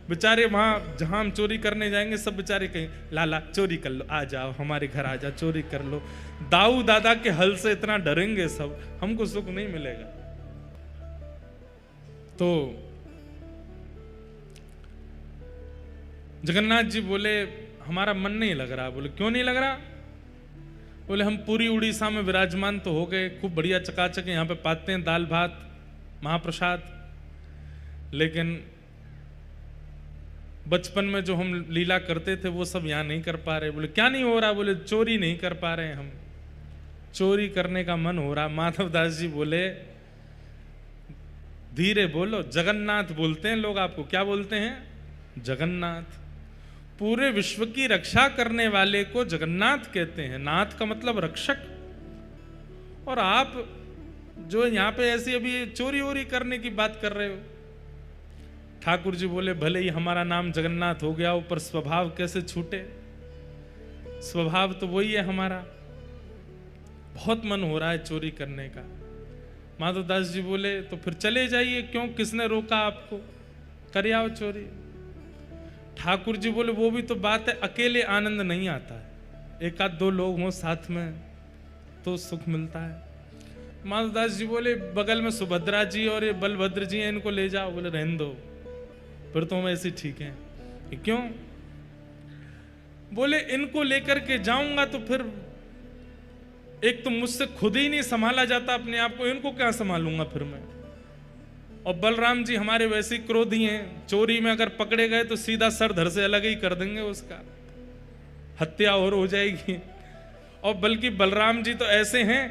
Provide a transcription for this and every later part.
बेचारे वहां जहां हम चोरी करने जाएंगे सब बेचारे कहीं लाला चोरी कर लो, आ जाओ हमारे घर आ जाओ चोरी कर लो। दाऊ दादा के हल से इतना डरेंगे सब, हमको सुख नहीं मिलेगा। तो जगन्नाथ जी बोले हमारा मन नहीं लग रहा। बोले क्यों नहीं लग रहा? बोले हम पूरी उड़ीसा में विराजमान तो हो गए, खूब बढ़िया चकाचक यहाँ पे पाते हैं दाल भात महाप्रसाद, लेकिन बचपन में जो हम लीला करते थे वो सब यहाँ नहीं कर पा रहे। बोले क्या नहीं हो रहा? बोले चोरी नहीं कर पा रहे हम, चोरी करने का मन हो रहा। माधवदास जी बोले धीरे बोलो, जगन्नाथ बोलते हैं लोग आपको। क्या बोलते हैं? जगन्नाथ। पूरे विश्व की रक्षा करने वाले को जगन्नाथ कहते हैं। नाथ का मतलब रक्षक। और आप जो यहाँ पे ऐसी अभी चोरी वोरी करने की बात कर रहे हो। ठाकुर जी बोले भले ही हमारा नाम जगन्नाथ हो गया, ऊपर स्वभाव कैसे छूटे? स्वभाव तो वही है हमारा। बहुत मन हो रहा है चोरी करने का। माधवदास जी बोले तो फिर चले जाइए, क्यों, किसने रोका आपको? कर आओ चोरी। ठाकुर जी बोले वो भी तो बात है, अकेले आनंद नहीं आता है, एक आध दो लोग हों साथ में तो सुख मिलता है। माधवदास जी बोले बगल में सुभद्रा जी और ये बलभद्र जी हैं, इनको ले जाओ। बोले रहने दो, फिर तो हम ऐसे ठीक हैं। क्यों? बोले इनको लेकर के जाऊंगा तो फिर एक तो मुझसे खुद ही नहीं संभाला जाता अपने आप को, इनको क्या संभालूंगा फिर मैं। और बलराम जी हमारे वैसे ही क्रोधी हैं, चोरी में अगर पकड़े गए तो सीधा सर धड़ से अलग ही कर देंगे, उसका हत्या और हो जाएगी। और बल्कि बलराम जी तो ऐसे हैं,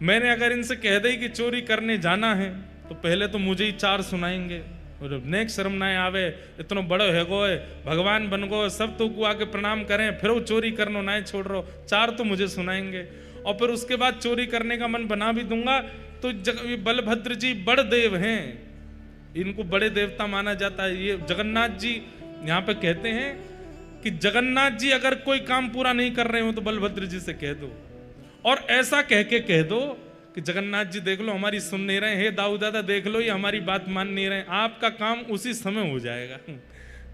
मैंने अगर इनसे कह दी कि चोरी करने जाना है तो पहले तो मुझे ही चार सुनाएंगे, और नेक शर्म ना आवे, इतना बड़ो है गोए, भगवान बन गो, सब तो को आके प्रणाम करें, फिर वो चोरी करना ना छोड़ रहो, चार तो मुझे सुनाएंगे। और फिर उसके बाद चोरी करने का मन बना भी दूंगा तो बलभद्र जी बड़ देव हैं, इनको बड़े देवता माना जाता है। ये जगन्नाथ जी यहाँ पे कहते हैं कि जगन्नाथ जी अगर कोई काम पूरा नहीं कर रहे हो तो बलभद्र जी से कह दो, और ऐसा कह के कह दो कि जगन्नाथ जी देख लो हमारी सुन नहीं रहे, हे दाऊ दादा देख लो ये हमारी बात मान नहीं रहे, आपका काम उसी समय हो जाएगा।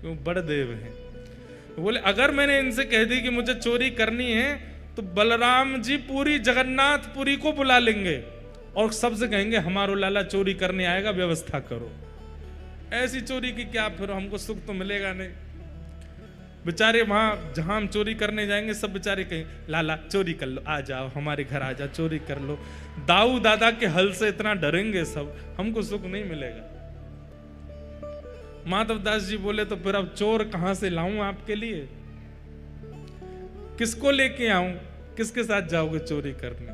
वो बड़ देव हैं। बोले अगर मैंने इनसे कह दी कि मुझे चोरी करनी है तो बलराम जी पूरी जगन्नाथपुरी को बुला लेंगे और सबसे कहेंगे हमारो लाला चोरी करने आएगा, व्यवस्था करो। ऐसी चोरी की क्या, फिर हमको सुख तो मिलेगा नहीं। बेचारे वहां जहां हम चोरी करने जाएंगे सब बेचारे कहीं लाला चोरी कर लो, आ जाओ हमारे घर आ जाओ चोरी कर लो। दाऊ दादा के हल से इतना डरेंगे सब, हमको सुख नहीं मिलेगा। माधवदास जी बोले तो फिर अब चोर कहां से लाऊं आपके लिए, किसको लेके आऊं, किसके साथ जाओगे चोरी करने?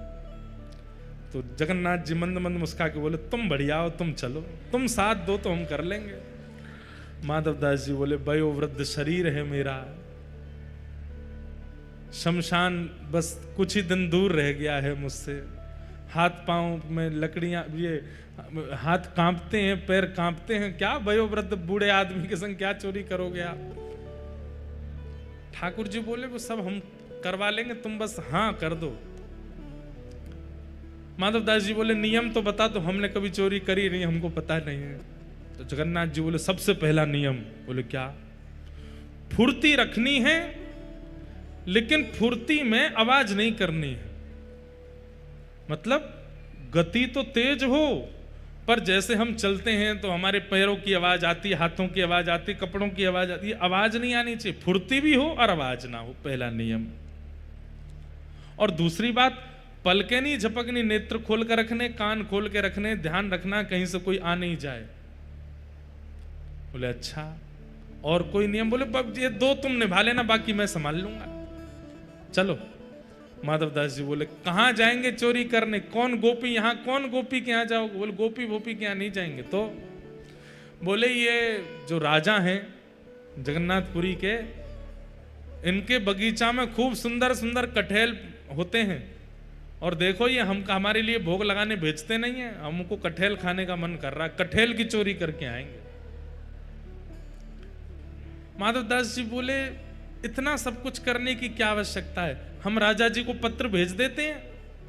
तो जगन्नाथ जी मंद मंद मुस्का के बोले तुम बढ़िया हो, तुम चलो, तुम साथ दो तो हम कर लेंगे। माधवदास जी बोले वयोवृद्ध शरीर है मेरा, शमशान बस कुछ ही दिन दूर रह गया है मुझसे, हाथ पांव में लकड़ियां, ये हाथ कांपते हैं, पैर कांपते हैं, क्या वयोवृद्ध बूढ़े आदमी के संग क्या चोरी करोगे आप? ठाकुर जी बोले वो सब हम करवा लेंगे, तुम बस हाँ कर दो। माधवदास जी बोले नियम तो बता दो, हमने कभी चोरी करी नहीं, हमको पता नहीं है। तो जगन्नाथ जी बोले सबसे पहला नियम, बोले क्या? फुर्ती रखनी है, लेकिन फुर्ती में आवाज नहीं करनी है। मतलब गति तो तेज हो, पर जैसे हम चलते हैं तो हमारे पैरों की आवाज आती है, हाथों की आवाज आती है, कपड़ों की आवाज आती है, आवाज नहीं आनी चाहिए। फुर्ती भी हो और आवाज ना हो, पहला नियम। और दूसरी बात, पलके नहीं झपकनी, नेत्र खोल कर रखने, कान खोल के रखने, ध्यान रखना कहीं से कोई आ नहीं जाए। बोले अच्छा, और कोई नियम? बोले ये दो तुम निभा लेना, बाकी मैं संभाल लूंगा, चलो। माधवदास जी बोले कहां जाएंगे चोरी करने? कौन गोपी, यहां कौन गोपी के यहां जाओगे? बोले गोपी गोपी के यहां नहीं जाएंगे। तो बोले ये जो राजा हैं जगन्नाथपुरी के, इनके बगीचा में खूब सुंदर सुंदर कटहल होते हैं, और देखो ये हम हमारे लिए भोग लगाने भेजते नहीं है, हमको कटहल खाने का मन कर रहा है, कटहल की चोरी करके आएंगे। माधवदास जी बोले इतना सब कुछ करने की क्या आवश्यकता है, हम राजा जी को पत्र भेज देते हैं,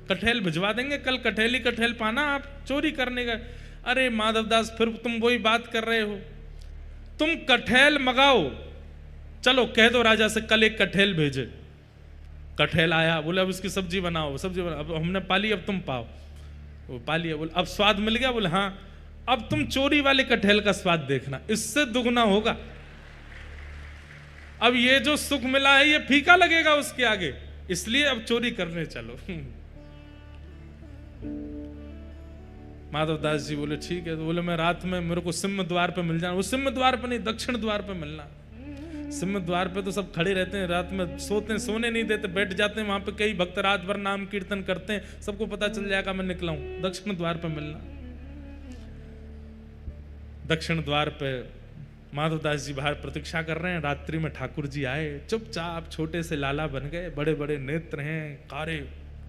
कटहल भिजवा देंगे, कल कटहल ही कटहल पाना, आप चोरी करने का। अरे माधवदास फिर तुम वही बात कर रहे हो, तुम कठेल मंगाओ, चलो कह दो राजा से कल एक कठेल भेजे। कठेल आया, बोले अब इसकी सब्जी बनाओ, सब्जी बनाओ, अब हमने पाली अब तुम पाओ। वो पा लिया, बोले अब स्वाद मिल गया, बोले हाँ अब तुम चोरी वाले कठेल का स्वाद देखना, इससे दुगना होगा। अब ये जो सुख मिला है ये फीका लगेगा उसके आगे, इसलिए अब चोरी करने चलो। माधवदास जी बोले ठीक है। तो बोले मैं रात में मेरे को सिंह द्वार पे मिल जाना। वो सिंह द्वार पे नहीं, दक्षिण द्वार पे मिलना। सिंह द्वार पे तो सब खड़े रहते हैं, रात में सोते हैं, सोने नहीं देते, बैठ जाते हैं वहां पे। कई भक्त रात भर नाम कीर्तन करते हैं, सबको पता चल जाएगा मैं निकला हूं। दक्षिण द्वार पे मिलना। दक्षिण द्वार पे माधवदास जी बाहर प्रतीक्षा कर रहे हैं। रात्रि में ठाकुर जी आए, चुपचाप छोटे से लाला बन गए, बड़े बड़े नेत्र हैं, कारे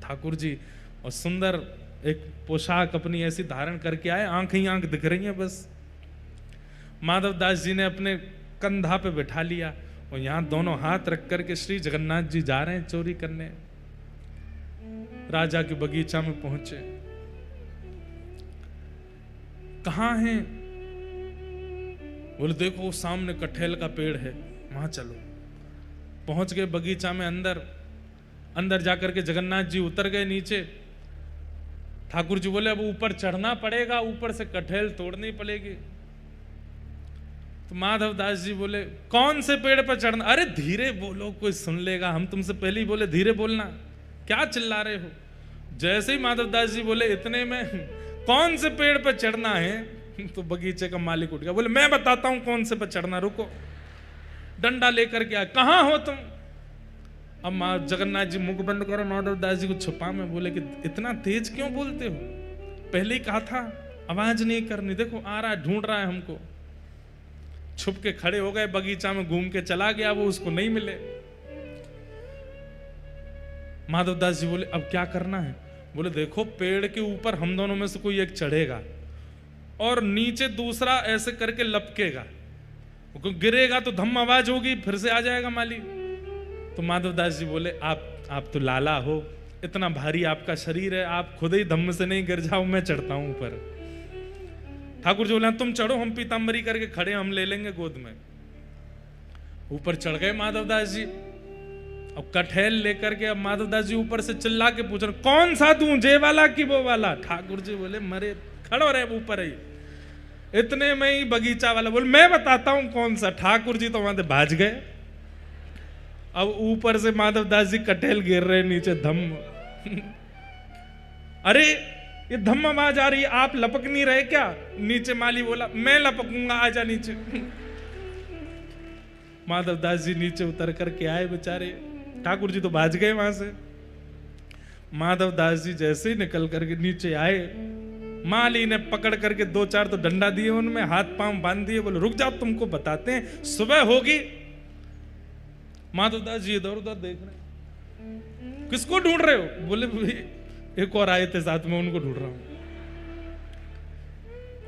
ठाकुर जी, और सुंदर एक पोशाक अपनी ऐसी धारण करके आए, आंख ही आंख दिख रही है बस। माधवदास जी ने अपने कंधा पे बैठा लिया और यहां दोनों हाथ रख करके श्री जगन्नाथ जी जा रहे हैं चोरी करने। राजा के बगीचा में पहुंचे। कहां हैं? बोले देखो सामने कटहल का पेड़ है, वहां चलो। पहुंच गए बगीचा में, अंदर जाकर के जगन्नाथ जी उतर गए नीचे। ठाकुर जी बोले अब ऊपर चढ़ना पड़ेगा, ऊपर से कटहल तोड़नी पड़ेगी। तो माधवदास जी बोले कौन से पेड़ पर चढ़ना? अरे धीरे बोलो, कोई सुन लेगा, हम तुमसे पहले ही बोले धीरे बोलना, क्या चिल्ला रहे हो? जैसे ही माधवदास जी बोले इतने में कौन से पेड़ पर चढ़ना है, तो बगीचे का मालिक उठ गया, बोले मैं बताता हूं कौन से पर चढ़ना, रुको। डंडा लेकर के आया, कहां हो तुम? अब जगन्नाथ जी मुख बंद करो, माधवदास जी को छुपा में बोले कि इतना तेज क्यों बोलते हो? पहले ही कहा था आवाज नहीं करनी, देखो आ रहा है, ढूंढ रहा है हमको। छुप के खड़े हो गए, बगीचा में घूम के चला गया, वो उसको नहीं मिले। माधवदास जी बोले अब क्या करना है? बोले देखो पेड़ के ऊपर हम दोनों में से कोई एक चढ़ेगा और नीचे दूसरा ऐसे करके लपकेगा, गिरेगा तो धम आवाज होगी, फिर से आ जाएगा माली। तो माधवदास जी बोले आप तो लाला हो, इतना भारी आपका शरीर है, आप खुद ही धम्म से नहीं गिर जाओ, मैं चढ़ता हूं ऊपर। ठाकुर जी बोले तुम चढ़ो, हम पीताम्बरी करके खड़े, हम ले लेंगे गोद में। ऊपर चढ़ गए माधवदास जी। अब कटहल लेकर के अब माधवदास जी ऊपर से चिल्ला के पूछ रहे कौन सा दूं, जे वाला कि वो वाला? ठाकुर जी बोले मरे खड़ो रहे ऊपर ही। इतने में ही बगीचा वाला बोले मैं बताता हूं कौन सा। ठाकुर जी तो वहां से भाज गए। अब ऊपर से माधवदास जी कटहल गिर रहे नीचे, धम्म। अरे ये धम्म आवाज आ रही है, आप लपक नहीं रहे क्या? नीचे माली बोला मैं लपकूंगा, आजा नीचे। माधवदास जी नीचे उतर करके आए बेचारे, ठाकुर जी तो भाज गए वहां से। माधवदास जी जैसे ही निकल करके नीचे आए, माली ने पकड़ करके 2-4 तो डंडा दिए, उनमें हाथ पांव बांध दिए, बोले रुक जाओ तुमको बताते हैं, सुबह होगी। माधवदास जी इधर उधर देख रहे, किसको ढूंढ रहे हो? बोले एक और आए थे साथ में, उनको ढूंढ रहा हूं,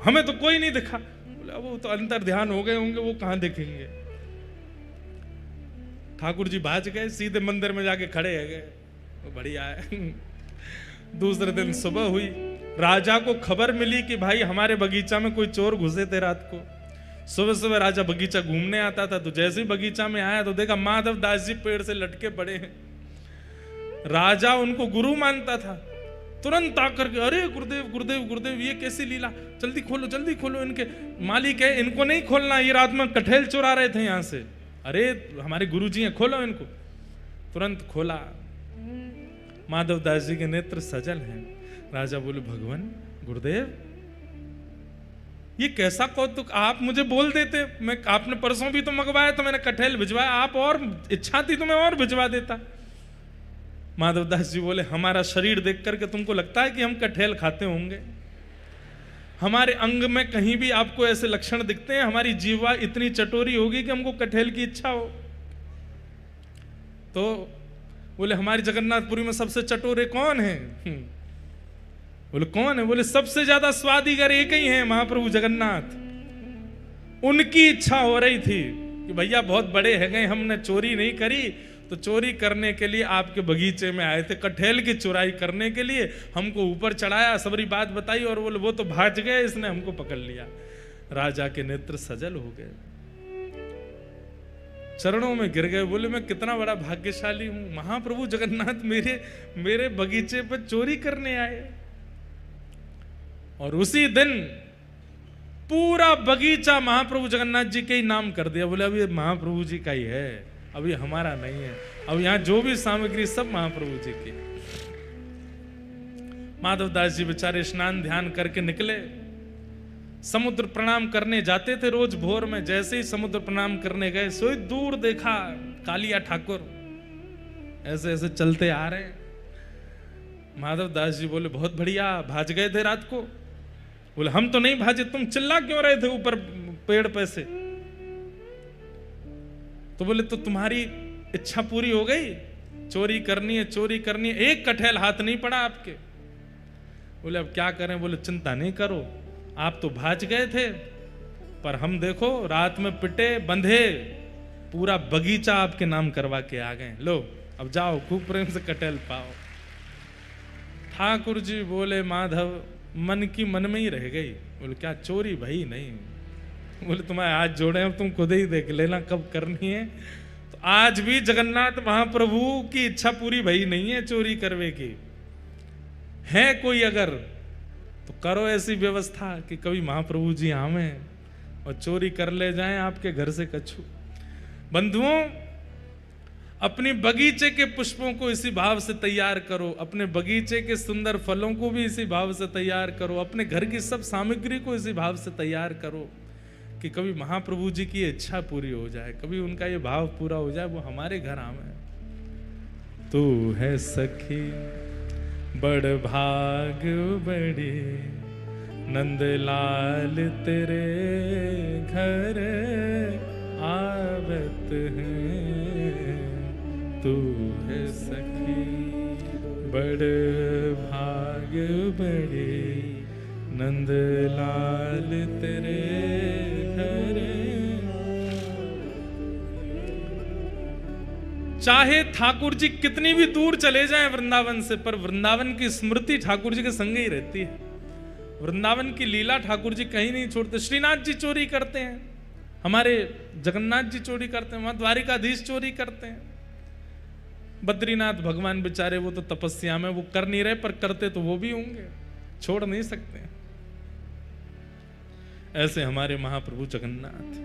हमें तो कोई नहीं दिखा। बोले वो तो अंतर ध्यान हो गए होंगे, वो कहां दिखेंगे। ठाकुर जी भाज गए, सीधे मंदिर में जाके खड़े है गए, बढ़िया है। दूसरे दिन सुबह हुई, राजा को खबर मिली कि भाई हमारे बगीचा में कोई चोर घुसे थे रात को। सुबह सुबह राजा बगीचा घूमने आता था, तो जैसे ही बगीचा में आया तो देखा माधवदास जी पेड़ से लटके पड़े हैं। राजा उनको गुरु मानता था, तुरंत आकर के अरे गुरुदेव गुरुदेव गुरुदेव, ये कैसी लीला, जल्दी खोलो इनके। मालिक है इनको नहीं खोलना, ये रात में कटहल चुरा रहे थे यहां से। अरे हमारे गुरु जी हैं, खोलो इनको। तुरंत खोला, माधवदास जी के नेत्र सजल हैं। राजा बोले भगवान गुरुदेव ये कैसा कौतुक, आप मुझे बोल देते, मैं आपने परसों भी तो मंगवाया तो मैंने कटहल भिजवाया, आप और इच्छा थी तो मैं और भिजवा देता। माधवदास जी बोले हमारा शरीर देख करके तुमको लगता है कि हम कटहल खाते होंगे? हमारे अंग में कहीं भी आपको ऐसे लक्षण दिखते हैं? हमारी जीवा इतनी चटोरी होगी कि हमको कटहल की इच्छा हो? तो बोले हमारी जगन्नाथपुरी में सबसे चटोरे कौन है? बोले कौन है? बोले सबसे ज्यादा स्वादिगर एक ही है, महाप्रभु जगन्नाथ। उनकी इच्छा हो रही थी कि भैया बहुत बड़े है गए, हमने चोरी नहीं करी, तो चोरी करने के लिए आपके बगीचे में आए थे, कटहल की चुराई करने के लिए हमको ऊपर चढ़ाया, सबरी बात बताई, और बोले वो तो भाग गए, इसने हमको पकड़ लिया। राजा के नेत्र सजल हो गए। चरणों में गिर गए, बोले मैं कितना बड़ा भाग्यशाली हूं, महाप्रभु जगन्नाथ मेरे बगीचे पर चोरी करने आए। और उसी दिन पूरा बगीचा महाप्रभु जगन्नाथ जी के ही नाम कर दिया। बोले अब ये महाप्रभु जी का ही है, अब ये हमारा नहीं है, अब यहां जो भी सामग्री सब महाप्रभु जी की। माधवदास जी बेचारे स्नान ध्यान करके निकले, समुद्र प्रणाम करने जाते थे रोज भोर में। जैसे ही समुद्र प्रणाम करने गए, सोई दूर देखा कालिया ठाकुर ऐसे ऐसे चलते आ रहे हैं। माधवदास जी बोले बहुत बढ़िया, भाज गए थे रात को? बोले हम तो नहीं भाजे, तुम चिल्ला क्यों रहे थे ऊपर पेड़ पे से? तो बोले तो तुम्हारी इच्छा पूरी हो गई, चोरी करनी है, चोरी करनी है, एक कठैल हाथ नहीं पड़ा आपके। बोले अब क्या करें? बोले चिंता नहीं करो, आप तो भाज गए थे, पर हम देखो रात में पिटे बंधे पूरा बगीचा आपके नाम करवा के आ गए, लो अब जाओ खूब प्रेम से कटहल पाओ। ठाकुर जी बोले माधव मन की मन में ही रह गई। बोले क्या चोरी भाई? नहीं। बोले तुम्हारे हाथ जोड़े हैं, तुम खुद ही देख लेना कब करनी है। तो आज भी जगन्नाथ महाप्रभु की इच्छा पूरी भई नहीं है चोरी करवे की। है कोई अगर तो करो ऐसी व्यवस्था कि कभी महाप्रभु जी आवे और चोरी कर ले जाएं आपके घर से कछु। बंधुओं, अपनी बगीचे के पुष्पों को इसी भाव से तैयार करो, अपने बगीचे के सुंदर फलों को भी इसी भाव से तैयार करो, अपने घर की सब सामग्री को इसी भाव से तैयार करो कि कभी महाप्रभु जी की इच्छा पूरी हो जाए, कभी उनका ये भाव पूरा हो जाए, वो हमारे घर आवे। तू है सखी बड़ भाग बड़ी, नंदलाल तेरे घर आवत है। तू है सखी बड़ भाग बड़ी, नंदलाल तेरे घर। चाहे ठाकुर जी कितनी भी दूर चले जाएं वृंदावन से, पर वृंदावन की स्मृति ठाकुर जी के संग ही रहती है। वृंदावन की लीला ठाकुर जी कहीं नहीं छोड़ते। श्रीनाथ जी चोरी करते हैं, हमारे जगन्नाथ जी चोरी करते हैं, वहां द्वारिकाधीश चोरी करते हैं। बद्रीनाथ भगवान बेचारे वो तो तपस्या में, वो कर नहीं रहे, पर करते तो वो भी होंगे, छोड़ नहीं सकते। ऐसे हमारे महाप्रभु जगन्नाथ,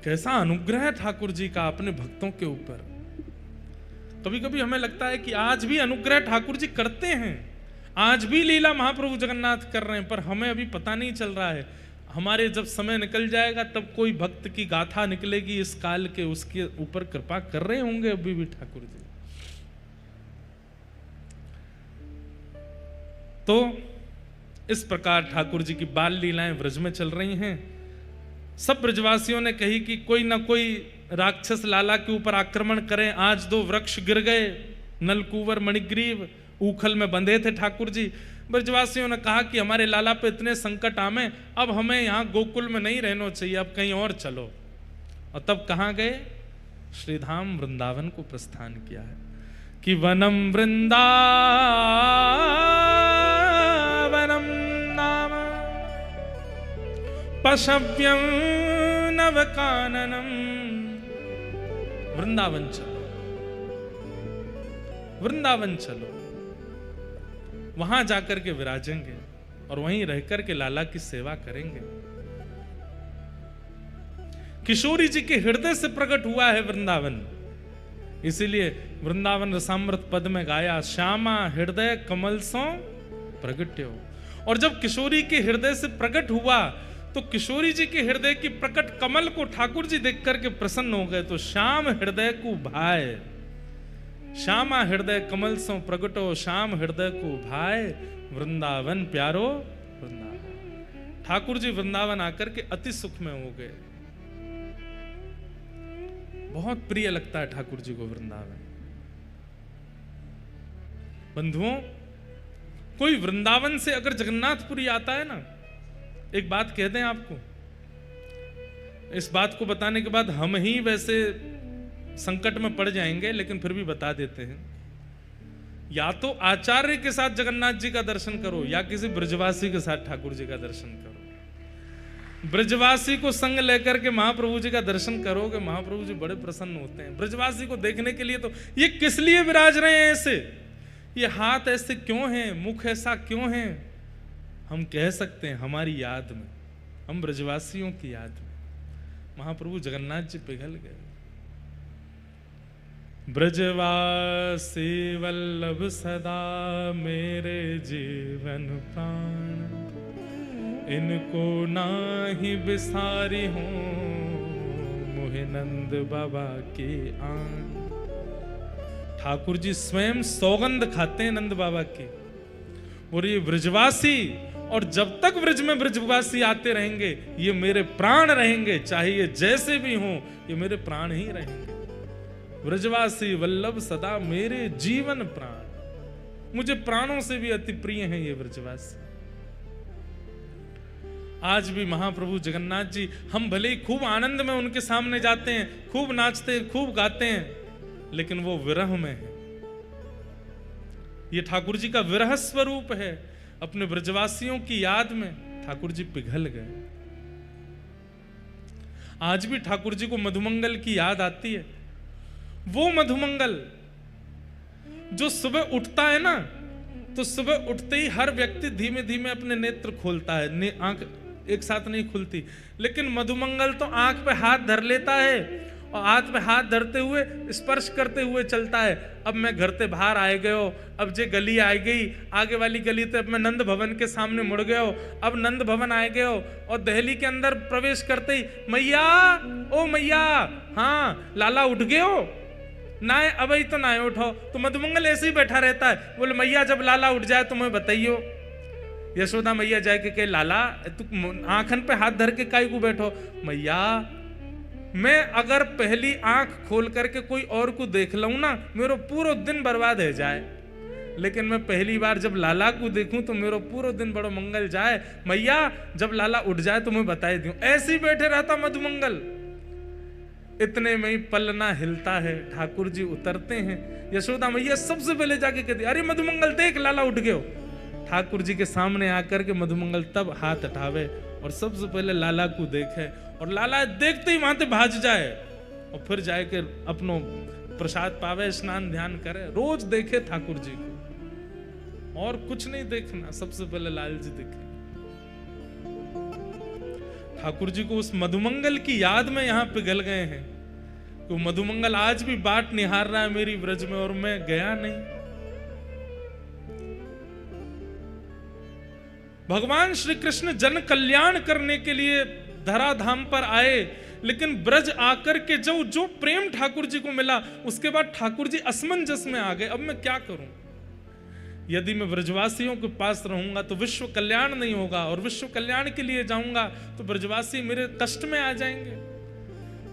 कैसा अनुग्रह है ठाकुर जी का अपने भक्तों के ऊपर। कभी कभी हमें लगता है कि आज भी अनुग्रह ठाकुर जी करते हैं, आज भी लीला महाप्रभु जगन्नाथ कर रहे हैं, पर हमें अभी पता नहीं चल रहा है। हमारे जब समय निकल जाएगा तब कोई भक्त की गाथा निकलेगी इस काल के, उसके ऊपर कृपा कर रहे होंगे अभी भी ठाकुर जी। तो इस प्रकार ठाकुर जी की बाल लीलाएं ब्रज में चल रही हैं। सब ब्रजवासियों ने कही कि कोई ना कोई राक्षस लाला के ऊपर आक्रमण करें। आज 2 वृक्ष गिर गए, नलकुवर मणिग्रीव ऊखल में बंधे थे ठाकुर जी। ब्रजवासियों ने कहा कि हमारे लाला पे इतने संकट आमे, अब हमें यहाँ गोकुल में नहीं रहना चाहिए, अब कहीं और चलो। और तब कहाँ गए? श्रीधाम वृंदावन को प्रस्थान किया है कि वनम वृंदावनम नाम पशव्यम नवकाननम। वृंदावन चलो, वृंदावन चलो, वहां जाकर के विराजेंगे और वहीं रहकर के लाला की सेवा करेंगे। किशोरी जी के हृदय से प्रकट हुआ है वृंदावन, इसीलिए वृंदावन रसामृत पद में गाया, श्यामा हृदय कमल सो प्रगट्यो। और जब किशोरी के हृदय से प्रकट हुआ तो किशोरी जी के हृदय की प्रकट कमल को ठाकुर जी देख करके प्रसन्न हो गए। तो श्याम हृदय को भाए, श्यामा हृदय कमल सो प्रगटो, श्याम हृदय को भाए, वृंदावन प्यारो वृंदावन। ठाकुर जी वृंदावन आकर के अति सुख में हो गए। बहुत प्रिय लगता है ठाकुर जी को वृंदावन। बंधुओं, कोई वृंदावन से अगर जगन्नाथपुरी आता है ना, एक बात कह दें आपको, इस बात को बताने के बाद हम ही वैसे संकट में पड़ जाएंगे, लेकिन फिर भी बता देते हैं। या तो आचार्य के साथ जगन्नाथ जी का दर्शन करो, या किसी ब्रजवासी के साथ ठाकुर जी का दर्शन करो। ब्रजवासी को संग लेकर के महाप्रभु जी का दर्शन करोगे, महाप्रभु जी बड़े प्रसन्न होते हैं। ब्रजवासी को देखने के लिए तो ये किस लिए विराज रहे हैं ऐसे, ये हाथ ऐसे क्यों हैं, मुख ऐसा क्यों है, हम कह सकते हैं हमारी याद में, हम ब्रजवासियों की याद में महाप्रभु जगन्नाथ जी पिघल गए। ब्रजवासी वल्लभ सदा मेरे जीवन प्राण, इनको नाही बिसारी हूं मोहे नंद बाबा के आन। ठाकुर जी स्वयं सौगंध खाते हैं नंद बाबा की, और ये ब्रजवासी, और जब तक ब्रज में ब्रजवासी आते रहेंगे ये मेरे प्राण रहेंगे, चाहे ये जैसे भी हों ये मेरे प्राण ही रहेंगे। ब्रजवासी वल्लभ सदा मेरे जीवन प्राण, मुझे प्राणों से भी अति प्रिय हैं ये ब्रजवासी। आज भी महाप्रभु जगन्नाथ जी, हम भले ही खूब आनंद में उनके सामने जाते हैं, खूब नाचते हैं, खूब गाते हैं, लेकिन वो विरह में है। ये ठाकुर जी का विरह स्वरूप है। अपने ब्रजवासियों की याद में ठाकुर जी पिघल गए। आज भी ठाकुर जी को मधुमंगल की याद आती है। वो मधुमंगल जो सुबह उठता है ना, तो सुबह उठते ही हर व्यक्ति धीमे धीमे अपने नेत्र खोलता है, आंख एक साथ नहीं खुलती, लेकिन मधुमंगल तो आंख पे हाथ धर लेता है और हाथ पे हाथ धरते हुए स्पर्श करते हुए चलता है। अब मैं घर से बाहर आए गयो, अब जे गली आ गई, आगे वाली गली तो अब मैं नंद भवन के सामने मुड़ गयो, अब नंद भवन आए गयो, और दहली के अंदर प्रवेश करते ही मैया, ओ मैया, हाँ लाला उठ गयो ना, अब ही तो ना उठो। तो मधुमंगल ऐसे ही बैठा रहता है, बोले मैया जब लाला उठ जाए तो मैं बताइयो। यशोदा मैया जाए के लाला तू आंखन पे हाथ धर के काई को बैठो। मैया मैं अगर पहली आंख खोल करके कोई और को देख लूं ना, मेरा पूरा दिन बर्बाद हो जाए, लेकिन मैं पहली बार जब लाला को देखूं तो मेरा पूरा दिन बड़ा मंगल जाए। मैया जब लाला उठ जाए तो मैं बताई दूं। ऐसे ही बैठे रहता मधुमंगल। इतने में ही पलना हिलता है, ठाकुर जी उतरते हैं। यशोदा मैया सबसे पहले जाके कहती, अरे मधुमंगल देख लाला उठ गयो। ठाकुर जी के सामने आकर के मधुमंगल तब हाथ उठावे और सबसे पहले लाला को देखे, और लाला देखते ही वहां से भाज जाए, और फिर जाके अपनो प्रसाद पावे, स्नान ध्यान करे। रोज देखे ठाकुर जी को, और कुछ नहीं देखना, सबसे पहले लाल जी देखे। ठाकुर जी को उस मधुमंगल की याद में यहां पिघल गए हैं। तो मधुमंगल आज भी बाट निहार रहा है मेरी ब्रज में, और मैं गया नहीं। भगवान श्री कृष्ण जन कल्याण करने के लिए धराधाम पर आए, लेकिन ब्रज आकर के जो प्रेम ठाकुर जी को मिला, उसके बाद ठाकुर जी असमंजस में आ गए। अब मैं क्या करूं? यदि मैं ब्रजवासियों के पास रहूंगा तो विश्व कल्याण नहीं होगा, और विश्व कल्याण के लिए जाऊंगा तो ब्रजवासी मेरे कष्ट में आ जाएंगे।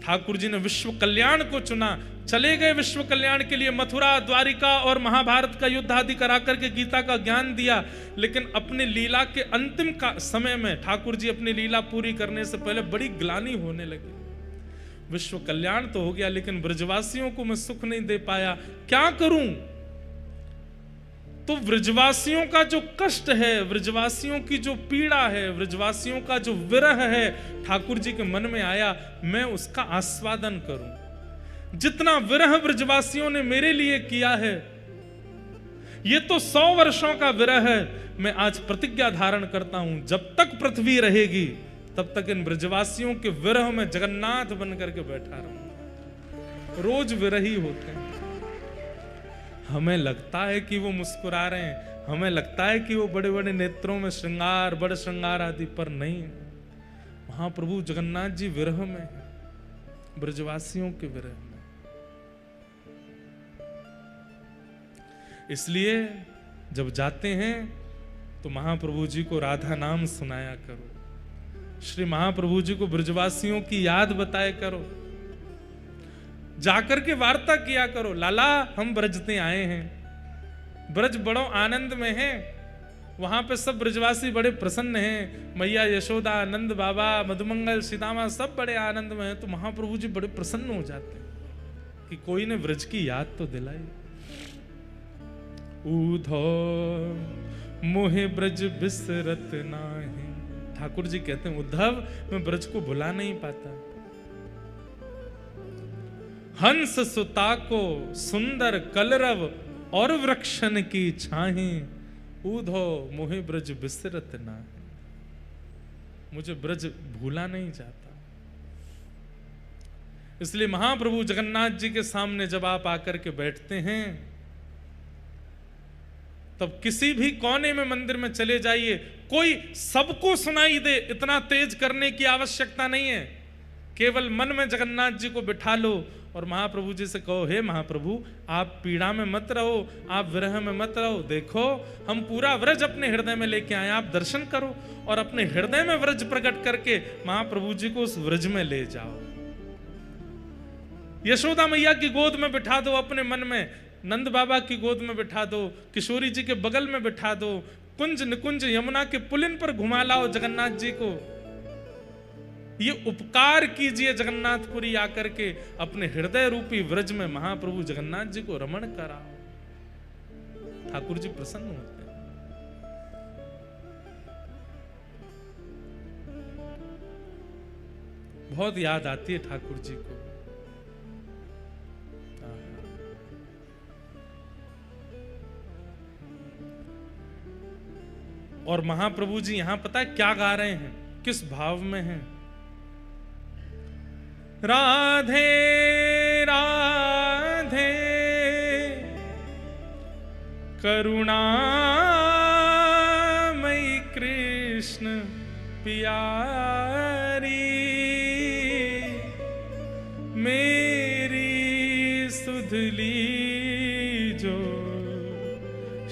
ठाकुर जी ने विश्व कल्याण को चुना, चले गए विश्व कल्याण के लिए। मथुरा, द्वारिका और महाभारत का युद्ध आदि करा करके गीता का ज्ञान दिया, लेकिन अपने लीला के अंतिम का समय में ठाकुर जी अपनी लीला पूरी करने से पहले बड़ी ग्लानि होने लगी। विश्व कल्याण तो हो गया, लेकिन ब्रजवासियों को मैं सुख नहीं दे पाया, क्या करूं? तो ब्रजवासियों का जो कष्ट है, ब्रजवासियों की जो पीड़ा है, ब्रजवासियों का जो विरह है, ठाकुर जी के मन में आया, मैं उसका आस्वादन करूं। जितना विरह ब्रजवासियों ने मेरे लिए किया है, ये तो 100 वर्षों का विरह है। मैं आज प्रतिज्ञा धारण करता हूं, जब तक पृथ्वी रहेगी तब तक इन ब्रजवासियों के विरह में जगन्नाथ बन करके बैठा रहूंगा। रोज विरही होते हैं। हमें लगता है कि वो मुस्कुरा रहे हैं, हमें लगता है कि वो बड़े बड़े नेत्रों में श्रृंगार, बड़े श्रृंगार आदि, पर नहीं। वहां प्रभु जगन्नाथ जी विरह में है, ब्रजवासियों के विरह में। इसलिए जब जाते हैं तो महाप्रभु जी को राधा नाम सुनाया करो, श्री महाप्रभु जी को ब्रजवासियों की याद बताया करो, जाकर के वार्ता किया करो। लाला हम ब्रजते आए हैं, ब्रज बड़ो आनंद में है, वहां पे सब ब्रजवासी बड़े प्रसन्न हैं, मैया यशोदा, नंद बाबा, मधुमंगल, सीतामा सब बड़े आनंद में हैं। तो महाप्रभु जी बड़े प्रसन्न हो जाते हैं कि कोई ने ब्रज की याद तो दिलाई। ऊधो मोहे ब्रज बिसरत नाही, ठाकुर जी कहते हैं उद्धव मैं ब्रज को भुला नहीं पाता। हंस सुता को सुंदर कलरव और वृक्षन की छाहें ऊधो मोहि ब्रज बिसरत ना। मुझे ब्रज भूला नहीं जाता। इसलिए महाप्रभु जगन्नाथ जी के सामने जब आप आकर के बैठते हैं तब किसी भी कोने में मंदिर में चले जाइए, कोई सबको सुनाई दे इतना तेज करने की आवश्यकता नहीं है। केवल मन में जगन्नाथ जी को बिठा लो और महाप्रभु जी से कहो, हे महाप्रभु आप पीड़ा में मत रहो, आप विरह में मत रहो, देखो हम पूरा व्रज अपने हृदय में लेके आए, आप दर्शन करो और अपने हृदय में व्रज प्रकट करके महाप्रभु जी को उस व्रज में ले जाओ। यशोदा मैया की गोद में बिठा दो अपने मन में, नंद बाबा की गोद में बिठा दो, किशोरी जी के बगल में बिठा दो, कुंज निकुंज यमुना के पुलिन पर घुमा लाओ जगन्नाथ जी को। ये उपकार कीजिए जगन्नाथपुरी आकर के, अपने हृदय रूपी व्रज में महाप्रभु जगन्नाथ जी को रमण कराओ। ठाकुर जी प्रसन्न होते हैं। बहुत याद आती है ठाकुर जी को। और महाप्रभु जी यहां पता है क्या गा रहे हैं, किस भाव में हैं? राधे राधे करुणामयी कृष्ण प्यारी, मेरी सुधली जो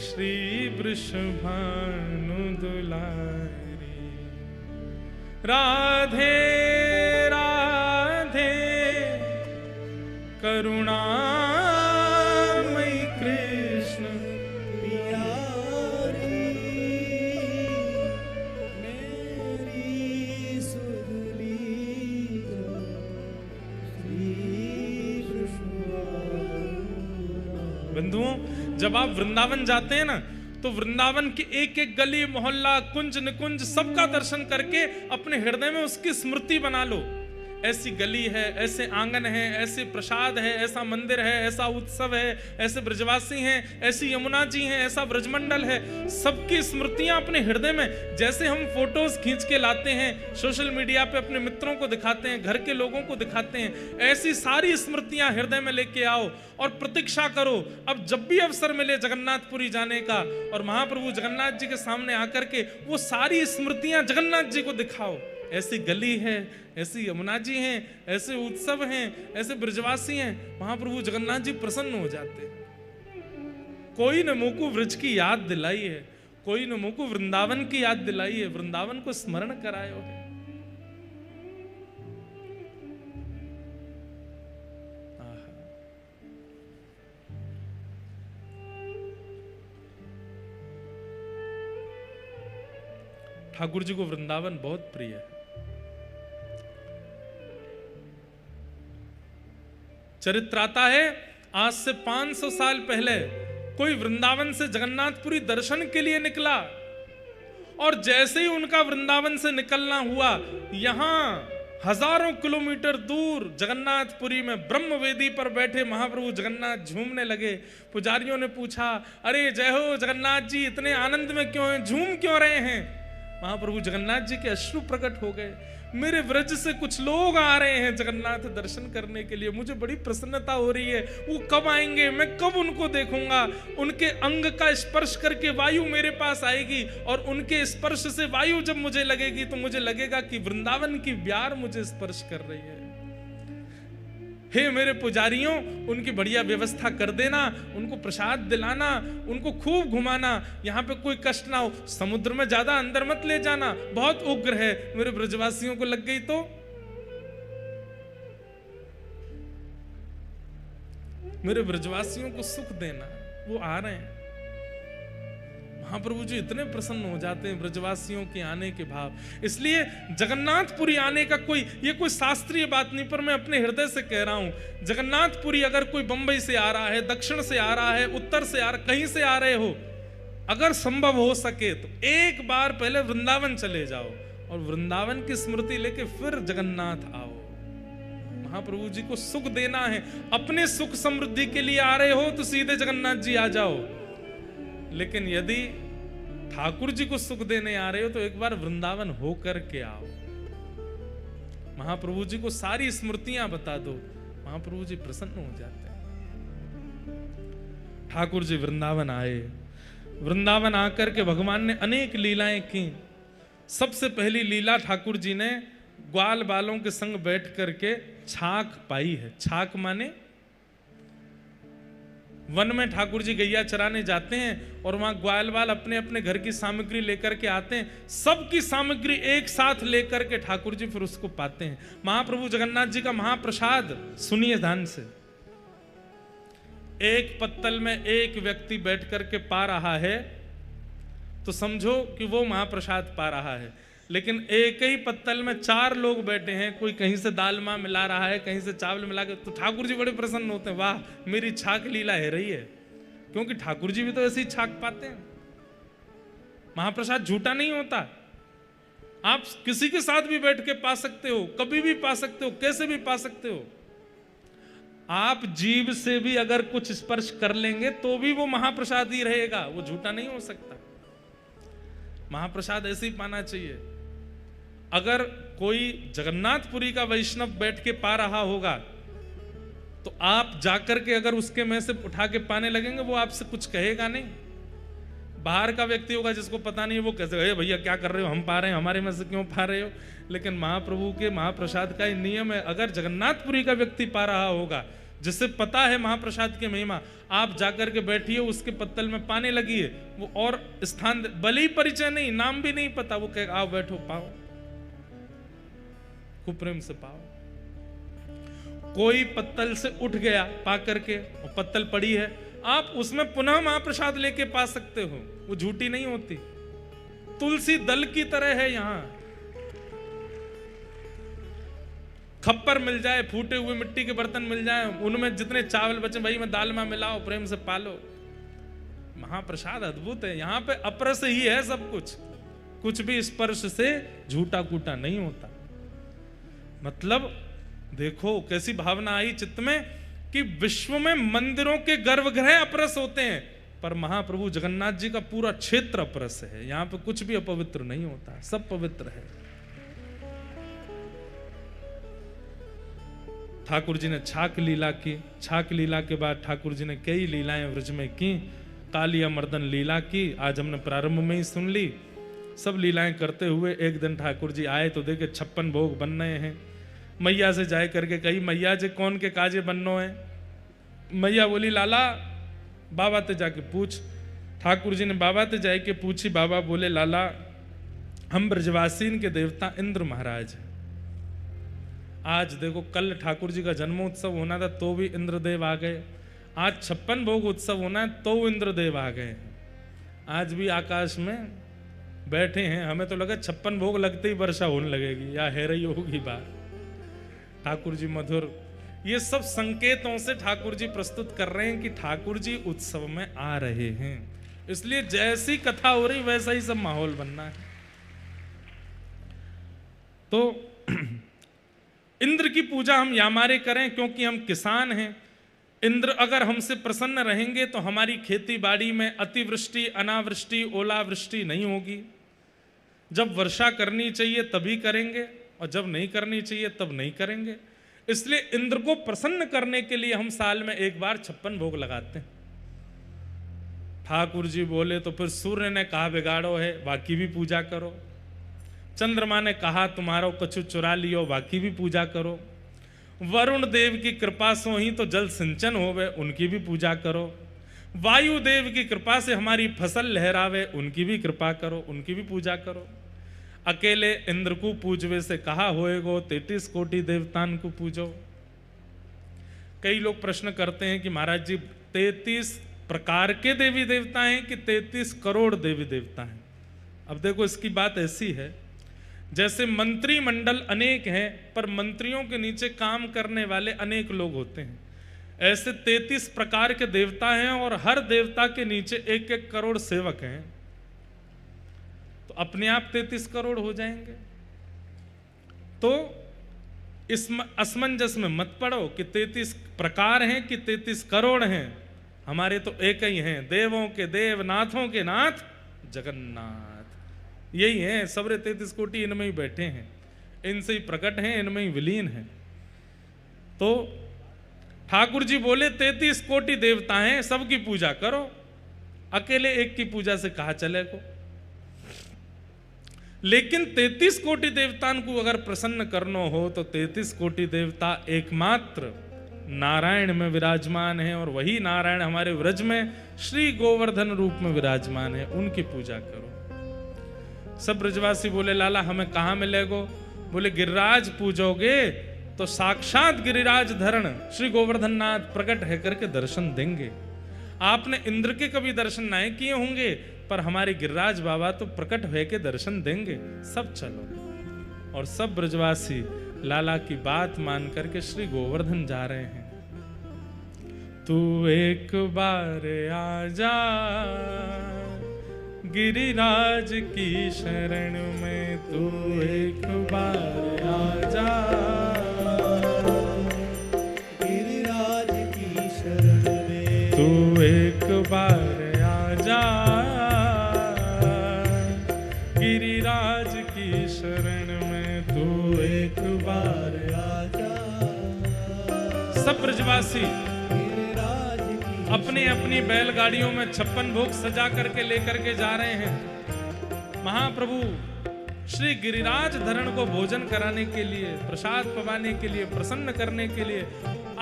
श्री वृषभानु दुलारी। राधे राधे करुणामयी कृष्ण प्यारी, मेरी सुधली श्री वृषभानु। बंधुओं जब आप वृंदावन जाते हैं ना तो वृंदावन के एक एक गली मोहल्ला कुंज निकुंज सबका दर्शन करके अपने हृदय में उसकी स्मृति बना लो। ऐसी गली है, ऐसे आंगन है, ऐसे प्रसाद है, ऐसा मंदिर है, ऐसा उत्सव है, ऐसे ब्रजवासी हैं, ऐसी यमुना जी हैं, ऐसा ब्रजमंडल है। सबकी स्मृतियां अपने हृदय में, जैसे हम फोटोज खींच के लाते हैं सोशल मीडिया पे अपने मित्रों को दिखाते हैं, घर के लोगों को दिखाते हैं, ऐसी सारी स्मृतियां हृदय में लेके आओ और प्रतीक्षा करो। अब जब भी अवसर मिले जगन्नाथपुरी जाने का और महाप्रभु जगन्नाथ जी के सामने आकर के वो सारी स्मृतियां जगन्नाथ जी को दिखाओ। ऐसी गली है, ऐसी यमुना जी हैं, ऐसे उत्सव हैं, ऐसे ब्रजवासी हैं, महाप्रभु जगन्नाथ जी प्रसन्न हो जाते। कोई ने मुझ को व्रज की याद दिलाई है, कोई ने मुझ को वृंदावन की याद दिलाई है, वृंदावन को स्मरण करायो है। ठाकुर जी को वृंदावन बहुत प्रिय है। चरित्र आता है आज से 500 साल पहले कोई वृंदावन से जगन्नाथपुरी दर्शन के लिए निकला और जैसे ही उनका वृंदावन से निकलना हुआ, यहां हजारों किलोमीटर दूर जगन्नाथपुरी में ब्रह्मवेदी पर बैठे महाप्रभु जगन्नाथ झूमने लगे। पुजारियों ने पूछा, अरे जय हो जगन्नाथ जी, इतने आनंद में क्यों हैं, झूम क्यों रहे हैं? महाप्रभु जगन्नाथ जी के अश्रु प्रकट हो गए। मेरे व्रज से कुछ लोग आ रहे हैं जगन्नाथ दर्शन करने के लिए, मुझे बड़ी प्रसन्नता हो रही है। वो कब आएंगे, मैं कब उनको देखूंगा? उनके अंग का स्पर्श करके वायु मेरे पास आएगी और उनके स्पर्श से वायु जब मुझे लगेगी तो मुझे लगेगा कि वृंदावन की ब्यार मुझे स्पर्श कर रही है। हे मेरे पुजारियों, उनकी बढ़िया व्यवस्था कर देना, उनको प्रसाद दिलाना, उनको खूब घुमाना, यहाँ पे कोई कष्ट ना हो। समुद्र में ज्यादा अंदर मत ले जाना, बहुत उग्र है, मेरे ब्रजवासियों को लग गई तो। मेरे ब्रजवासियों को सुख देना, वो आ रहे हैं। महाप्रभु जी इतने प्रसन्न हो जाते हैं ब्रजवासियों के आने के भाव। इसलिए जगन्नाथपुरी आने का ये कोई शास्त्रीय बात नहीं, पर मैं अपने हृदय से कह रहा हूं, जगन्नाथपुरी अगर कोई बंबई से आ रहा है, दक्षिण से आ रहा है, उत्तर से आ रहा, कहीं से आ रहे हो, अगर संभव हो सके तो एक बार पहले वृंदावन चले जाओ और वृंदावन की स्मृति लेके फिर जगन्नाथ आओ। महाप्रभु जी को सुख देना है, अपने सुख समृद्धि के लिए आ रहे हो तो सीधे जगन्नाथ जी आ जाओ, लेकिन यदि ठाकुर जी को सुख देने आ रहे हो तो एक बार वृंदावन होकर के आओ। महाप्रभु जी को सारी स्मृतियां बता दो, महाप्रभु जी प्रसन्न हो जाते हैं। ठाकुर जी वृंदावन आए, वृंदावन आकर के भगवान ने अनेक लीलाएं की। सबसे पहली लीला ठाकुर जी ने ग्वाल बालों के संग बैठ करके छाक पाई है। छाक माने वन में ठाकुर जी गैया चराने जाते हैं और वहां ग्वाल बाल अपने अपने घर की सामग्री लेकर के आते हैं, सबकी सामग्री एक साथ लेकर के ठाकुर जी फिर उसको पाते हैं। महाप्रभु जगन्नाथ जी का महाप्रसाद सुनिए ध्यान से। एक पत्तल में एक व्यक्ति बैठ करके पा रहा है तो समझो कि वो महाप्रसाद पा रहा है, लेकिन एक ही पत्तल में 4 लोग बैठे हैं, कोई कहीं से दाल मां मिला रहा है, कहीं से चावल मिला के, तो ठाकुर जी बड़े प्रसन्न होते हैं, वाह मेरी छाक लीला है रही है, क्योंकि ठाकुर जी भी तो ऐसी छाक पाते हैं। महाप्रसाद झूठा नहीं होता, आप किसी के साथ भी बैठ के पा सकते हो, कभी भी पा सकते हो, कैसे भी पा सकते हो। आप जीभ से भी अगर कुछ स्पर्श कर लेंगे तो भी वो महाप्रसाद ही रहेगा, वो झूठा नहीं हो सकता। महाप्रसाद ऐसे ही पाना चाहिए। अगर कोई जगन्नाथपुरी का वैष्णव बैठ के पा रहा होगा तो आप जाकर के अगर उसके में से उठा के पाने लगेंगे, वो आपसे कुछ कहेगा नहीं। बाहर का व्यक्ति होगा जिसको पता नहीं, वो कैसे भैया क्या कर रहे हो, हम पा रहे हैं, हमारे में से क्यों पा रहे हो। लेकिन महाप्रभु के महाप्रसाद का ही नियम है, अगर जगन्नाथपुरी का व्यक्ति पा रहा होगा जिससे पता है महाप्रसाद की महिमा, आप जाकर के बैठिए, उसके पत्तल में पाने लगिए, वो और स्थान भले ही परिचय नहीं, नाम भी नहीं पता, वो कहेगा आओ बैठो पाओ, खूब प्रेम से पाओ। कोई पत्तल से उठ गया पा करके और पत्तल पड़ी है, आप उसमें पुनः महाप्रसाद लेके पा सकते हो, वो झूठी नहीं होती। तुलसी दल की तरह है। यहां खप्पर मिल जाए, फूटे हुए मिट्टी के बर्तन मिल जाए, उनमें जितने चावल बचे भाई में दाल में मिलाओ, प्रेम से पालो। महाप्रसाद अद्भुत है, यहां पे अपरस ही है सब कुछ भी स्पर्श से झूठा कूटा नहीं होता। मतलब देखो कैसी भावना आई चित्त में कि विश्व में मंदिरों के गर्भगृह अपरस होते हैं, पर महाप्रभु जगन्नाथ जी का पूरा क्षेत्र अपरस है। यहां पे कुछ भी अपवित्र नहीं होता, सब पवित्र है। ठाकुर जी ने छाक लीला की, छाक लीला के बाद ठाकुर जी ने कई लीलाएं व्रज में की। कालिया मर्दन लीला की आज हमने प्रारंभ में ही सुन ली। सब लीलाएं करते हुए एक दिन ठाकुर जी आए तो देखे 56 भोग बन रहे हैं। मैया से जाए करके कही, मैया जी कौन के काजे बननो है। मैया बोली लाला बाबा ते जाके पूछ। ठाकुर जी ने बाबा ते जाके पूछी, बाबा बोले लाला हम ब्रजवासीन के देवता इंद्र महाराज हैं। आज देखो कल ठाकुर जी का जन्मोत्सव होना था तो भी इंद्रदेव आ गए, आज 56 भोग उत्सव होना है तो इंद्रदेव आ गए। आज भी आकाश में बैठे हैं, हमें तो लगा 56 भोग लगते ही वर्षा होने लगेगी या है रही होगी बात। ठाकुर जी मधुर, ये सब संकेतों से ठाकुर जी प्रस्तुत कर रहे हैं कि ठाकुर जी उत्सव में आ रहे हैं। इसलिए जैसी कथा हो रही वैसा ही सब माहौल बनना है। तो इंद्र की पूजा हम यामारे करें क्योंकि हम किसान हैं। इंद्र अगर हमसे प्रसन्न रहेंगे तो हमारी खेती बाड़ी में अतिवृष्टि, अनावृष्टि, ओलावृष्टि नहीं होगी। जब वर्षा करनी चाहिए तभी करेंगे और जब नहीं करनी चाहिए तब नहीं करेंगे। इसलिए इंद्र को प्रसन्न करने के लिए हम साल में एक बार 56 भोग लगाते हैं। ठाकुर जी बोले तो फिर सूर्य ने कहा बिगाड़ो है, बाकी भी पूजा करो। चंद्रमा ने कहा तुम्हारा कछु चुरा लियो, बाकी भी पूजा करो। वरुण देव की कृपा से ही तो जल सिंचन होवे, उनकी भी पूजा करो। वायु देव की कृपा से हमारी फसल लहरावे, उनकी भी कृपा करो, उनकी भी पूजा करो। अकेले इंद्र को पूजवे से कहा होएगो, 33 कोटि देवतान को पूजो। कई लोग प्रश्न करते हैं कि महाराज जी 33 प्रकार के देवी देवता हैं कि 33 करोड़ देवी देवता हैं। अब देखो इसकी बात ऐसी है, जैसे मंत्रिमंडल अनेक हैं पर मंत्रियों के नीचे काम करने वाले अनेक लोग होते हैं, ऐसे 33 प्रकार के देवता हैं और हर देवता के नीचे 1-1 करोड़ सेवक हैं। तो अपने आप 33 करोड़ हो जाएंगे। तो इस असमंजस में मत पड़ो कि 33 प्रकार हैं कि 33 करोड़ हैं। हमारे तो एक ही हैं, देवों के देव नाथों के नाथ जगन्नाथ। यही है, सबरे 33 कोटि इनमें ही बैठे हैं, इनसे ही प्रकट हैं, इनमें ही विलीन हैं। तो ठाकुर जी बोले 33 कोटि देवता हैं, सबकी पूजा करो, अकेले एक की पूजा से कहा चले को। लेकिन 33 कोटि देवतान को अगर प्रसन्न करना हो तो 33 कोटि देवता एकमात्र नारायण में विराजमान है, और वही नारायण हमारे व्रज में श्री गोवर्धन रूप में विराजमान है, उनकी पूजा करो। सब ब्रजवासी बोले लाला हमें कहाँ मिलेगो? बोले गिरिराज पूजोगे तो साक्षात गिरिराज धरण श्री गोवर्धन नाथ प्रकट है करके दर्शन देंगे। आपने इंद्र के कभी दर्शन नहीं किए होंगे, पर हमारे गिरिराज बाबा तो प्रकट है के दर्शन देंगे। सब चलो। और सब ब्रजवासी लाला की बात मान करके श्री गोवर्धन जा रहे हैं। तू एक बार आजा गिरिराज की शरण में, तू एक बार आजा गिरिराज की शरण में, तू एक बार आजा गिरिराज की शरण में, तू एक बार आजा। सब ब्रजवासी अपनी अपनी बैलगाड़ियों में 56 भोग सजा करके लेकर के जा रहे हैं। महाप्रभु श्री गिरिराज धरण को भोजन कराने के लिए, प्रसाद पवाने के लिए, प्रसन्न करने के लिए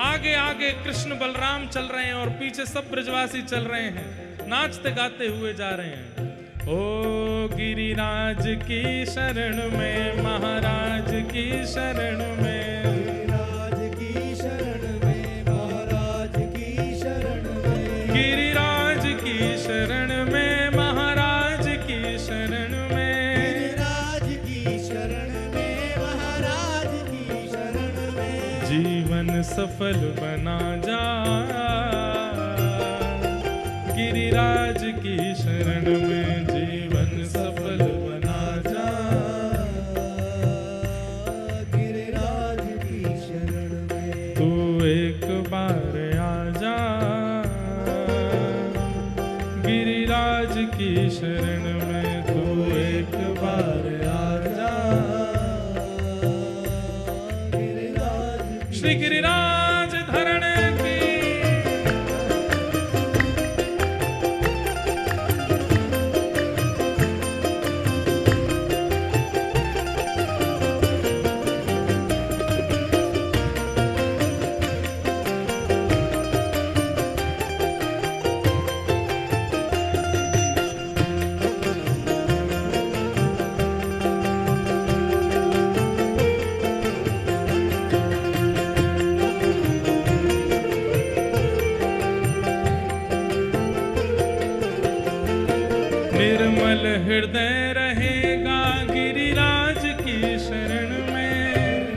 आगे आगे कृष्ण बलराम चल रहे हैं और पीछे सब ब्रजवासी चल रहे हैं, नाचते गाते हुए जा रहे हैं। ओ गिरिराज की शरण में, महाराज की शरण में, गिरिराज की शरण में, महाराज की शरण में, गिरिराज की शरण में, महाराज की शरण में, गिरिराज की शरण में, महाराज की शरण में, जीवन सफल बना जा गिरिराज की शरण में, जीवन सफल बना जा गिरिराज की शरण में, तू एक बार आजा गिरिराज की शरण में, तू एक बार आजा। गिरिराज श्री गिरिराज धरण की निर्मल हृदय रहेगा गिरिराज की शरण में,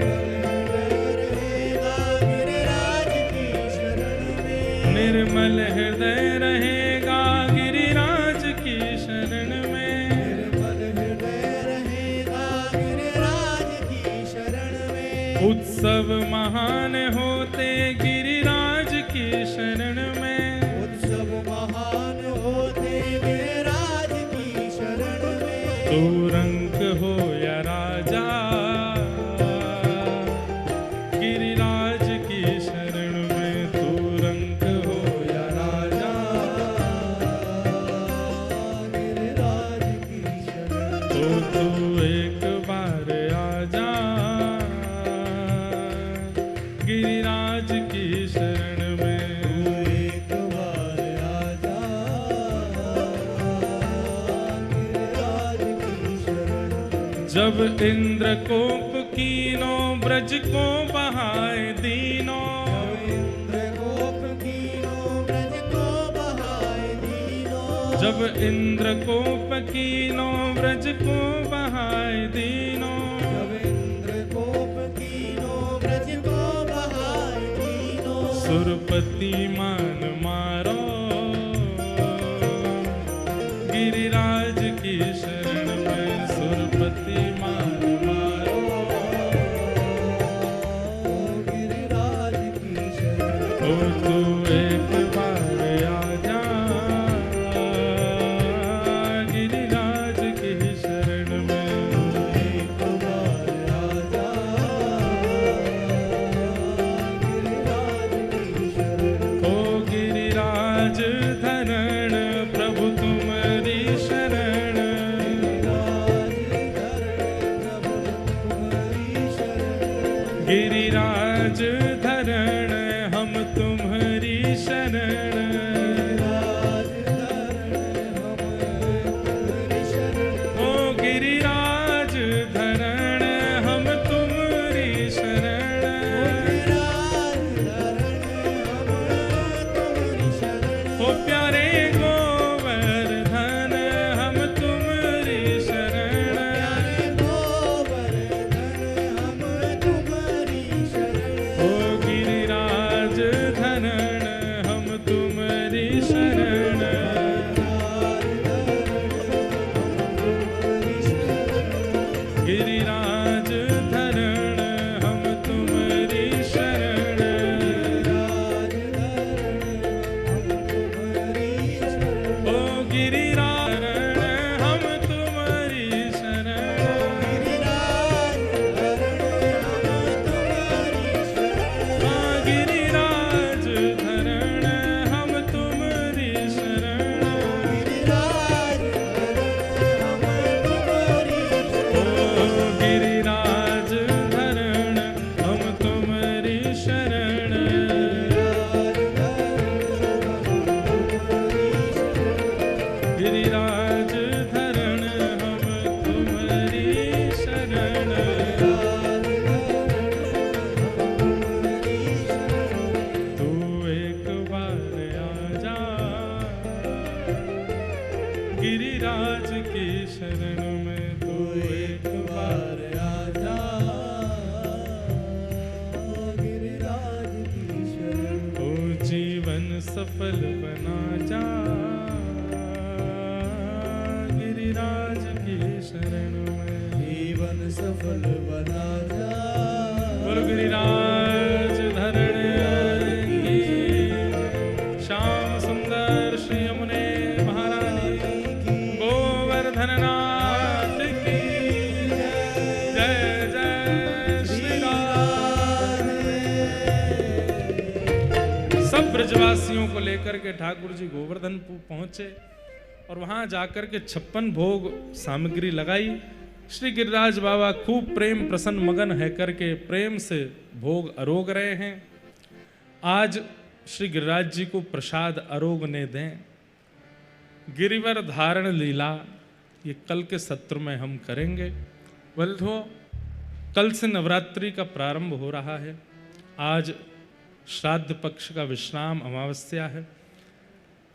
रहेगा गिरिराज की शरण में, निर्मल हृदय रहेगा गिरिराज की शरण में, निर्मल हृदय रहेगा गिरिराज की शरण में, उत्सव महान होते गिरिराज की शरण में, उत्सव महान होते गिरिराज की शरण में, तू रंग हो या राजा गिरिराज की शरण में, तू रंग हो या राजा, गिरिराज की शरण में, तो तू एक बार आजा गिरिराज की शरण में, एक बार आजा गिरिराज की शरण में, जब इंद्र कोप कीनो ब्रज को बहाए दीनो, इंद्रकोप कीनो ब्रज को बहाए दीनो, जब इंद्र कोप कीनो ब्रज को बहाए दीनो, जब इंद्रकोप कीनो ब्रज को बहाए दीनो, सुरपति मान मारो गिरिराज की शरण में, सुरपति मान मारो ओ तू एक बार आजा गिरिराज की शरण में, एक बार आजा गिरिराज की शरण ओ गिरिराज धरण प्रभु तुम्हारी शरण, गिरिराज धरण हम तुम्हारी शरण, गिरिराज धरण हम तुम्हारी शरण, ओ गिरिराज धरण हम तुम्हारी शरण, ओ प्यारे गोवर्धन हम तुम्हारी शरण, गिरिराज धरण हम तुम्हारी शरण, ओ गिरिराज हम तुम्हारी शरण, गिरिराज धरण हम तुम्हारी शरण, ओ गिरिराज धरण हम तुम्हारी शरण, गिरिराज धरण हम तुम्हारी शरण, तू एक बार आजा गिरिराज की शरण में, तू एक बार आजा गिरिराज की शरण, ओ जीवन सफल बना जा गिरिराज की शरण में, जीवन सफल बना जा बोलो गिरिराज धरण की, श्याम सुंदर श्री यमुने महारानी गोवर्धन नाथ की जय जय श्री राम। सब ब्रजवासियों को लेकर के ठाकुर जी गोवर्धनपुर पहुंचे और वहां जाकर के 56 भोग सामग्री लगाई। श्री गिरिराज बाबा खूब प्रेम प्रसन्न मगन है करके प्रेम से भोग अरोग रहे हैं। आज श्री गिरिराज जी को प्रसाद अरोगने दें। गिरिवर धारण लीला ये कल के सत्र में हम करेंगे। बल्धो कल से नवरात्रि का प्रारंभ हो रहा है। आज श्राद्ध पक्ष का विश्राम अमावस्या है।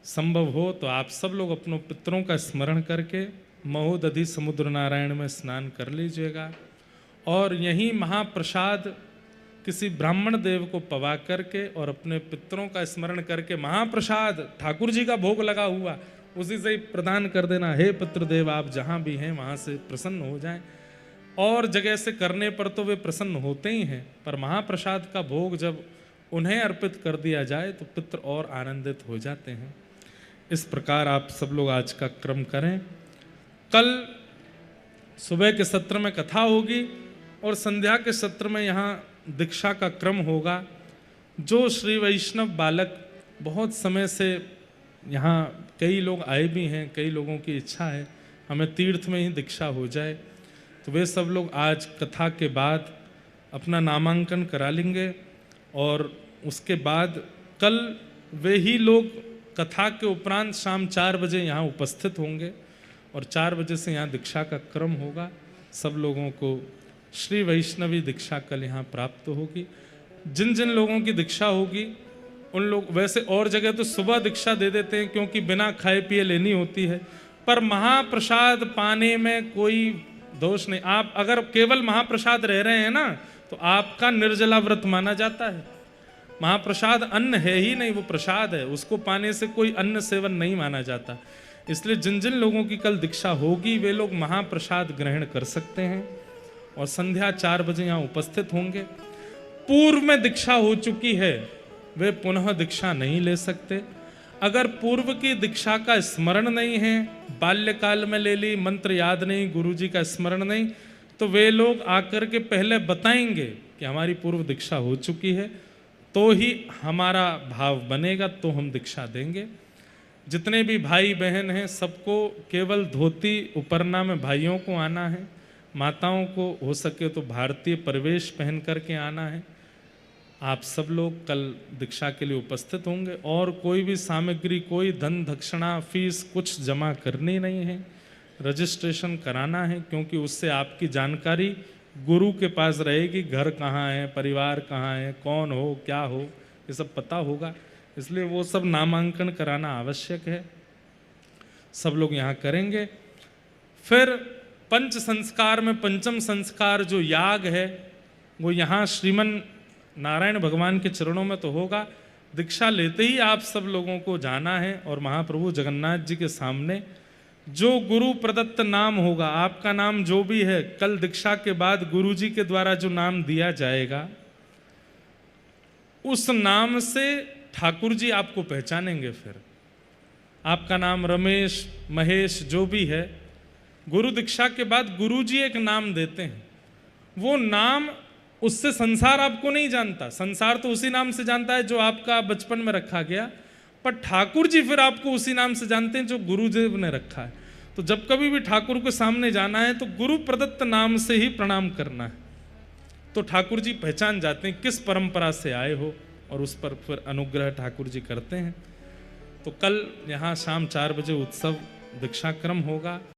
संभव हो तो आप सब लोग अपनों पितरों का स्मरण करके महोदधि समुद्र नारायण में स्नान कर लीजिएगा और यहीं महाप्रसाद किसी ब्राह्मण देव को पवा करके और अपने पितरों का स्मरण करके महाप्रसाद ठाकुर जी का भोग लगा हुआ उसी से ही प्रदान कर देना। हे पितृदेव आप जहाँ भी हैं वहाँ से प्रसन्न हो जाएं। और जगह से करने पर तो वे प्रसन्न होते ही हैं, पर महाप्रसाद का भोग जब उन्हें अर्पित कर दिया जाए तो पितृ और आनंदित हो जाते हैं। इस प्रकार आप सब लोग आज का क्रम करें। कल सुबह के सत्र में कथा होगी और संध्या के सत्र में यहाँ दीक्षा का क्रम होगा। जो श्री वैष्णव बालक बहुत समय से यहाँ कई लोग आए भी हैं, कई लोगों की इच्छा है हमें तीर्थ में ही दीक्षा हो जाए, तो वे सब लोग आज कथा के बाद अपना नामांकन करा लेंगे और उसके बाद कल वे ही लोग कथा के उपरांत शाम 4 बजे यहाँ उपस्थित होंगे और 4 बजे से यहाँ दीक्षा का क्रम होगा। सब लोगों को श्री वैष्णवी दीक्षा कल यहाँ प्राप्त होगी। जिन जिन लोगों की दीक्षा होगी उन लोग, वैसे और जगह तो सुबह दीक्षा दे देते हैं क्योंकि बिना खाए पिए लेनी होती है, पर महाप्रसाद पाने में कोई दोष नहीं। आप अगर केवल महाप्रसाद रह रहे हैं ना तो आपका निर्जला व्रत माना जाता है। महाप्रसाद अन्न है ही नहीं, वो प्रसाद है, उसको पाने से कोई अन्न सेवन नहीं माना जाता। इसलिए जिन जिन लोगों की कल दीक्षा होगी वे लोग महाप्रसाद ग्रहण कर सकते हैं और संध्या 4 बजे यहाँ उपस्थित होंगे। पूर्व में दीक्षा हो चुकी है वे पुनः दीक्षा नहीं ले सकते। अगर पूर्व की दीक्षा का स्मरण नहीं है, बाल्यकाल में ले ली, मंत्र याद नहीं, गुरुजी का स्मरण नहीं, तो वे लोग आकर के पहले बताएंगे कि हमारी पूर्व दीक्षा हो चुकी है, तो ही हमारा भाव बनेगा, तो हम दीक्षा देंगे। जितने भी भाई बहन हैं सबको केवल धोती उपरना में भाइयों को आना है, माताओं को हो सके तो भारतीय परिवेश पहन करके आना है। आप सब लोग कल दीक्षा के लिए उपस्थित होंगे और कोई भी सामग्री, कोई धन दक्षिणा फीस कुछ जमा करनी नहीं है, रजिस्ट्रेशन कराना है, क्योंकि उससे आपकी जानकारी गुरु के पास रहेगी, घर कहाँ है, परिवार कहाँ है, कौन हो, क्या हो, ये सब पता होगा। इसलिए वो सब नामांकन कराना आवश्यक है, सब लोग यहाँ करेंगे। फिर पंच संस्कार में पंचम संस्कार जो याग है वो यहाँ श्रीमन नारायण भगवान के चरणों में तो होगा। दीक्षा लेते ही आप सब लोगों को जाना है और महाप्रभु जगन्नाथ जी के सामने जो गुरु प्रदत्त नाम होगा, आपका नाम जो भी है, कल दीक्षा के बाद गुरु जी के द्वारा जो नाम दिया जाएगा उस नाम से ठाकुर जी आपको पहचानेंगे। फिर आपका नाम रमेश, महेश जो भी है, गुरु दीक्षा के बाद गुरु जी एक नाम देते हैं, वो नाम उससे संसार आपको नहीं जानता, संसार तो उसी नाम से जानता है जो आपका बचपन में रखा गया, पर ठाकुर जी फिर आपको उसी नाम से जानते हैं जो गुरुदेव ने रखा है। तो जब कभी भी ठाकुर के सामने जाना है तो गुरु प्रदत्त नाम से ही प्रणाम करना है, तो ठाकुर जी पहचान जाते हैं किस परंपरा से आए हो और उस पर फिर अनुग्रह ठाकुर जी करते हैं। तो कल यहाँ शाम 4 बजे उत्सव दीक्षा क्रम होगा।